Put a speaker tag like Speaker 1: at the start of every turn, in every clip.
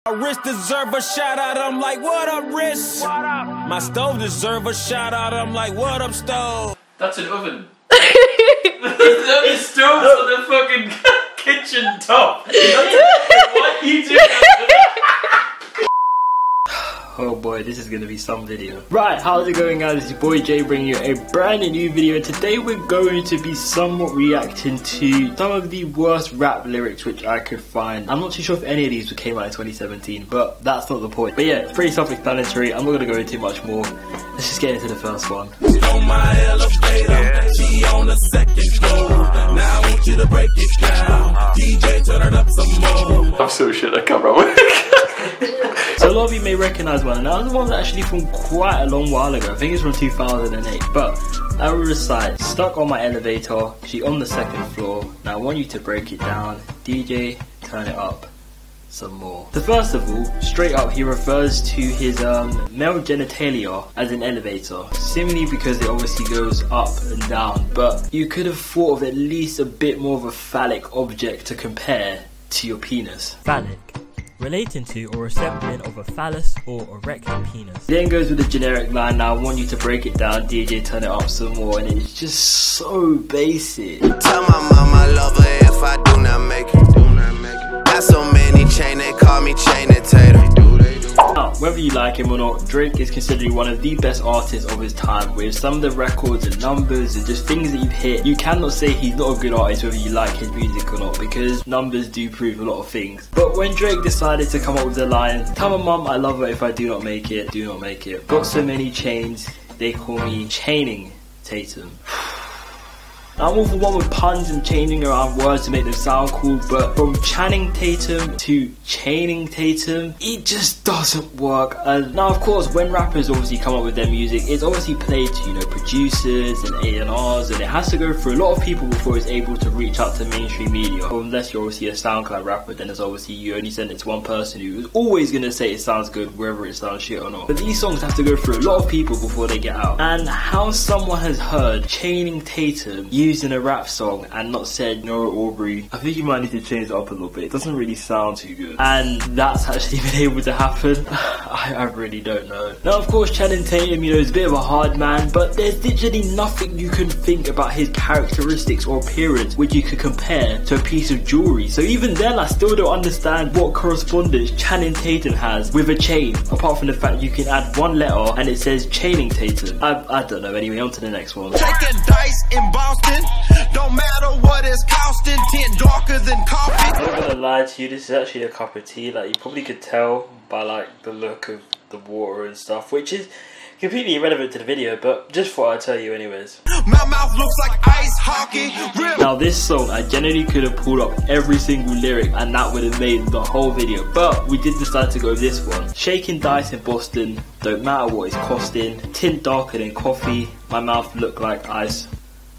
Speaker 1: My wrist deserve a shout out, I'm like, what up, wrist? What up? My stove deserve a shout out, I'm like, what up, stove?
Speaker 2: That's an oven. There's stoves on the fucking kitchen top. What you doing?
Speaker 3: Oh boy, this is gonna be some video. Right, how's it going guys? It's your boy Jay bringing you a brand new video, and today we're going to be somewhat reacting to some of the worst rap lyrics which I could find. I'm not too sure if any of these came out in 2017, but that's not the point. But yeah, it's pretty self-explanatory. I'm not gonna go into much more. Let's just get into the first one.
Speaker 1: On my elevator, she on the second floor. Now I want you to break it down. DJ, turn it up some more.
Speaker 2: I'm so shit, I can't remember.
Speaker 3: So a lot of you may recognise one, and that was one actually from quite a long while ago. I think it's from 2008, but I will recite. Stuck on my elevator, she on the second floor. Now I want you to break it down. DJ, turn it up some more. So first of all, straight up, he refers to his male genitalia as an elevator, simply because it obviously goes up and down, but you could have thought of at least a bit more of a phallic object to compare to your penis.
Speaker 4: Phallic, relating to or resembling of a phallus or erect penis.
Speaker 3: Then goes with the generic line, now I want you to break it down, DJ turn it up some more, and it's just so basic.
Speaker 5: Tell my mama I love her if I do not make it. Got so many chain, they call me chain and tater.
Speaker 3: Now, whether you like him or not, Drake is considered one of the best artists of his time. With some of the records and numbers and just things that you've hit, you cannot say he's not a good artist whether you like his music or not, because numbers do prove a lot of things. But when Drake decided to come up with the line, tell my mum I love her if I do not make it, do not make it. Got so many chains, they call me Chaining Tatum. I'm all for one with puns and changing around words to make them sound cool, but from Channing Tatum to Chaining Tatum, it just doesn't work. And now of course, when rappers obviously come up with their music, it's obviously played to, you know, producers and A&Rs, and it has to go through a lot of people before it's able to reach out to mainstream media. Or unless you're obviously a SoundCloud rapper, then it's obviously you only send it to one person who is always going to say it sounds good whether it sounds shit or not. But these songs have to go through a lot of people before they get out. And how someone has heard Chaining Tatum used in a rap song and not said Nora Aubrey, I think you might need to change it up a little bit. It doesn't really sound too good. And that's actually been able to happen. I really don't know. Now of course Channing Tatum, you know, is a bit of a hard man, but there's literally nothing you can think about his characteristics or appearance which you could compare to a piece of jewellery. So even then I still don't understand what correspondence Channing Tatum has with a chain, apart from the fact you can add one letter and it says Chaining Tatum. I don't know. Anyway, on to the next one.
Speaker 5: Taking dice in Boston, don't matter what it's costing, tint darker than coffee.
Speaker 3: I'm not gonna lie to you, this is actually a cup of tea. Like, you probably could tell by like the look of the water and stuff, which is completely irrelevant to the video, but just thought I'd tell you anyways.
Speaker 5: My mouth looks like ice hockey.
Speaker 3: Now this song, I genuinely could have pulled up every single lyric and that would have made the whole video, but we did decide to go with this one. Shaking dice in Boston, don't matter what it's costing, tint darker than coffee, my mouth look like ice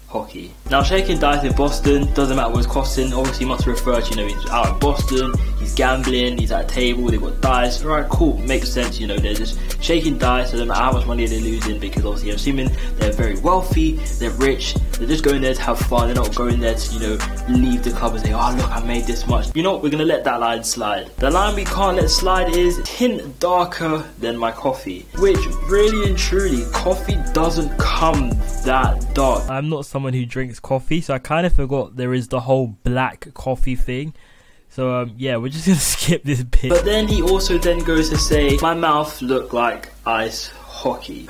Speaker 3: hockey. Now shaking dice in Boston, doesn't matter what it's costing, obviously must refer to, you know, he's out in Boston, he's gambling, he's at a table, they've got dice, alright cool, makes sense, you know, they're just shaking dice, so no matter how much money they're losing, because obviously I'm assuming they're very wealthy, they're rich, they're just going there to have fun, they're not going there to, you know, leave the club and say, oh look, I made this much. You know what, we're gonna let that line slide. The line we can't let slide is tint darker than my coffee, which really and truly, coffee doesn't come that dark.
Speaker 4: I'm not someone who drinks coffee, so I kind of forgot there is the whole black coffee thing. So yeah, we're just gonna skip this bit.
Speaker 3: But then he also then goes to say, my mouth look like ice hockey.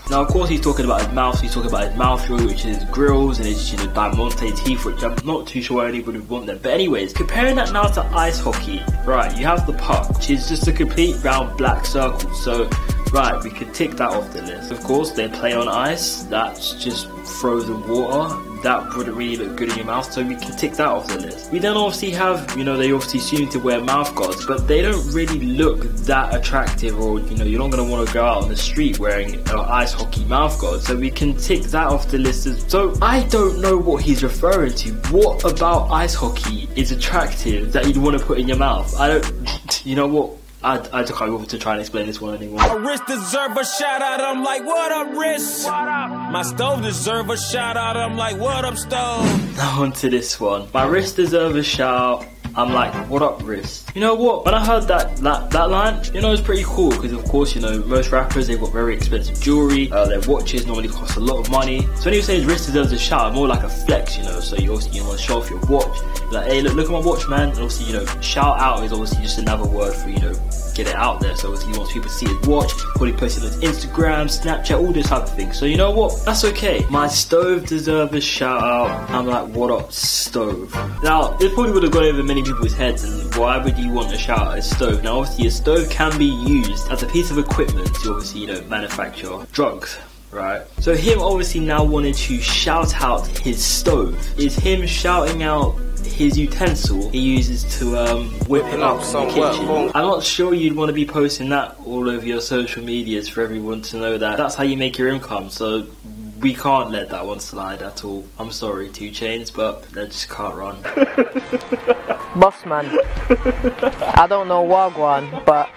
Speaker 3: Now of course he's talking about his mouth, he's talking about his mouth jewelry, which is grills and his, you know, diamante teeth, which I'm not too sure anybody would want them. But anyways, comparing that now to ice hockey, right, you have the puck, which is just a complete round black circle. So right, we could tick that off the list. Of course, they play on ice, that's just frozen water. That wouldn't really look good in your mouth, so we can tick that off the list. We then obviously have, you know, they obviously seem to wear mouth guards, but they don't really look that attractive, or, you know, you're not going to want to go out on the street wearing an ice hockey mouth guard, so we can tick that off the list. So I don't know what he's referring to. What about ice hockey is attractive that you'd want to put in your mouth? I don't, you know what? I just can't bother to try and explain this one anymore.
Speaker 1: My wrist deserve a shout out, I'm like, what up, wrist? What up? My stove deserve a shout out, I'm like, what up, stove?
Speaker 3: Now on to this one. My wrist deserve a shout, I'm like, what up, wrist? You know what? When I heard that line, you know, it's pretty cool because, of course, you know, most rappers, they've got very expensive jewelry. Their watches normally cost a lot of money. So when you say his wrist deserves a shout, more like a flex, you know. So you obviously want to show off your watch. Like, hey, look at my watch, man. And obviously, you know, shout out is obviously just another word for, you know, get it out there. So obviously he wants people to see his watch, probably post it on Instagram, Snapchat, all this type of thing. So you know what? That's okay. My stove deserves a shout out. I'm like, what up, stove? Now, this probably would have gone over many people's heads, and why would you want to shout out a stove? Now, obviously, a stove can be used as a piece of equipment to obviously, you know, manufacture drugs. Right, so him obviously now wanting to shout out his stove is him shouting out his utensil he uses to whip it up in the kitchen. I'm not sure you'd want to be posting that all over your social medias for everyone to know that that's how you make your income. So we can't let that one slide at all. I'm sorry, 2 Chainz, but that just can't run.
Speaker 6: Boss man, I don't know Wagwan, but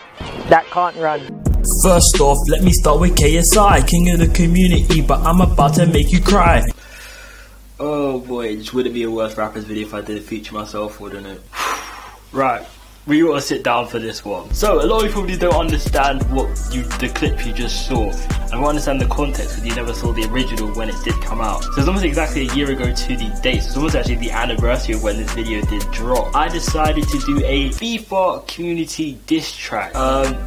Speaker 6: that can't run.
Speaker 4: First off, let me start with KSI, king of the community, but I'm about to make you cry.
Speaker 3: Oh boy, it just wouldn't be a worst rappers video if I didn't feature myself, wouldn't it? Right, we gotta sit down for this one. So, a lot of you probably don't understand the clip you just saw. I won't understand the context because you never saw the original when it did come out. So it's almost exactly a year ago to the date. So it's almost actually the anniversary of when this video did drop. I decided to do a FIFA community diss track.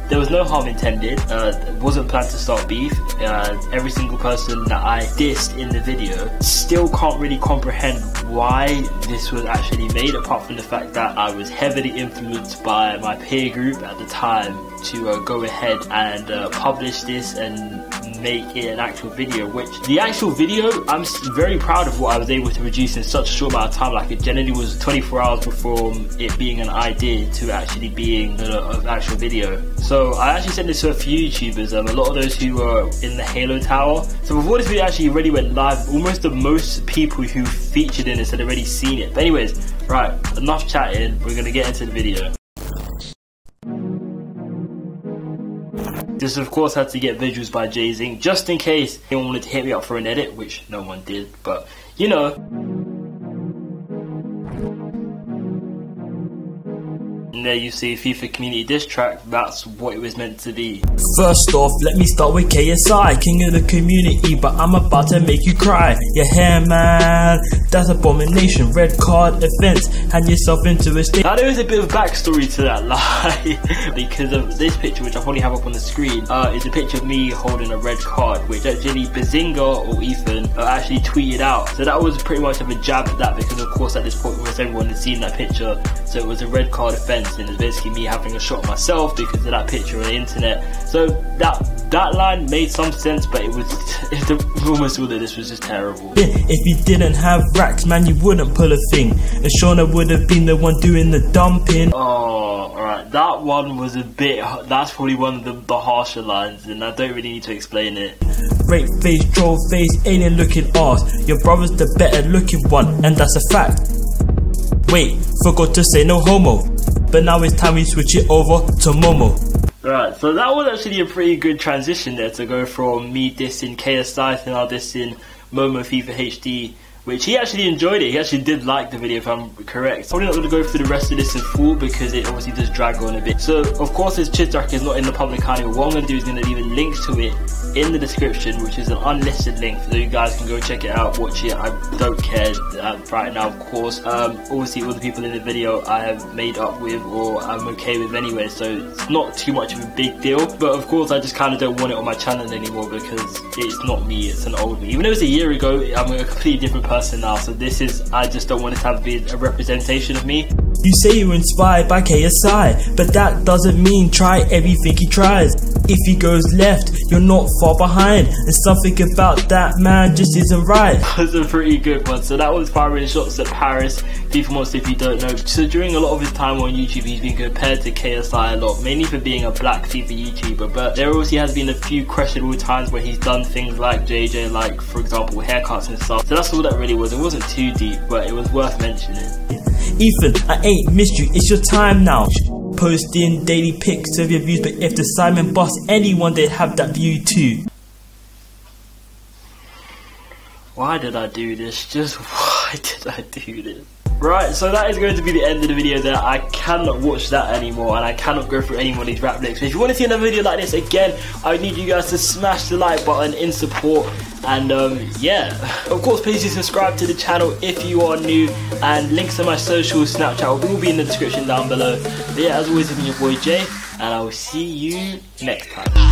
Speaker 3: There was no harm intended. It wasn't planned to start beef. Every single person that I dissed in the video still can't really comprehend why this was actually made, apart from the fact that I was heavily influenced by my peer group at the time to go ahead and publish this and make it an actual video. Which the actual video, I'm very proud of what I was able to produce in such a short amount of time. Like, it generally was 24 hours from it being an idea to actually being an actual video. So I actually sent this to a few YouTubers, a lot of those who were in the Halo Tower. So before this video actually already went live, almost the most people who featured in this had already seen it. But anyways, right, enough chatting, we're gonna get into the video. This of course had to get visuals by Jay-Z, just in case anyone wanted to hit me up for an edit, which no one did, but you know. And there you see FIFA community diss track, that's what it was meant to be.
Speaker 4: First off, let me start with KSI, king of the community, but I'm about to make you cry. Your hair, man, that's abomination. Red card offense, hand yourself into a state.
Speaker 3: Now there is a bit of backstory to that lie, because of this picture, which I probably have up on the screen, is a picture of me holding a red card, which actually Bazinga or Ethan actually tweeted out. So that was pretty much of a jab at that, because of course at this point almost everyone had seen that picture. So it was a red card offense, and it's basically me having a shot at myself because of that picture on the internet. So that line made some sense, but it was almost all of this was just terrible.
Speaker 4: If you didn't have racks, man, you wouldn't pull a thing, and Shauna would have been the one doing the dumping.
Speaker 3: Oh, alright, that one was a bit, that's probably one of the harsher lines, and I don't really need to explain it.
Speaker 4: Rape face, troll face, alien looking ass. Your brother's the better looking one, and that's a fact. Wait, forgot to say no homo, but now it's time we switch it over to Momo.
Speaker 3: Right, so that was actually a pretty good transition there to go from me dissing KSI to now dissing Momo FIFA HD, which he actually enjoyed it. He actually did like the video, if I'm correct. Probably not going to go through the rest of this in full because it obviously does drag on a bit. So, of course, this Disstrack is not in the public eye. What I'm going to do is going to leave a link to it in the description, which is an unlisted link, so you guys can go check it out, watch it. I don't care right now, of course. Obviously, all the people in the video I have made up with or I'm okay with anyway, so it's not too much of a big deal. But of course, I just kind of don't want it on my channel anymore because it's not me, it's an old me. Even though it was a year ago, I'm a completely different person now, so this is, I just don't want it to have been a representation of me.
Speaker 4: You say you're inspired by KSI, but that doesn't mean try everything he tries. If he goes left, you're not far behind, and something about that man just isn't right.
Speaker 3: That was a pretty good one. So that was firing shots at Paris, FIFA Monster, if you don't know. So during a lot of his time on YouTube, he's been compared to KSI a lot, mainly for being a black FIFA YouTuber, but there also has been a few questionable times where he's done things like JJ, like for example haircuts and stuff. So that's all that really was. It wasn't too deep, but it was worth mentioning.
Speaker 4: Ethan, I ain't missed you, it's your time now. Posting daily pics of your views, but if the Simon busts anyone, they'd have that view too.
Speaker 3: Why did I do this? Just why did I do this? Right, so that is going to be the end of the video there. I cannot watch that anymore, and I cannot go through any more of these rap lyrics. But if you want to see another video like this again, I need you guys to smash the like button in support. And yeah, of course, please do subscribe to the channel if you are new, and links to my socials, Snapchat will be in the description down below. But yeah, as always, it's been your boy Jay, and I will see you next time.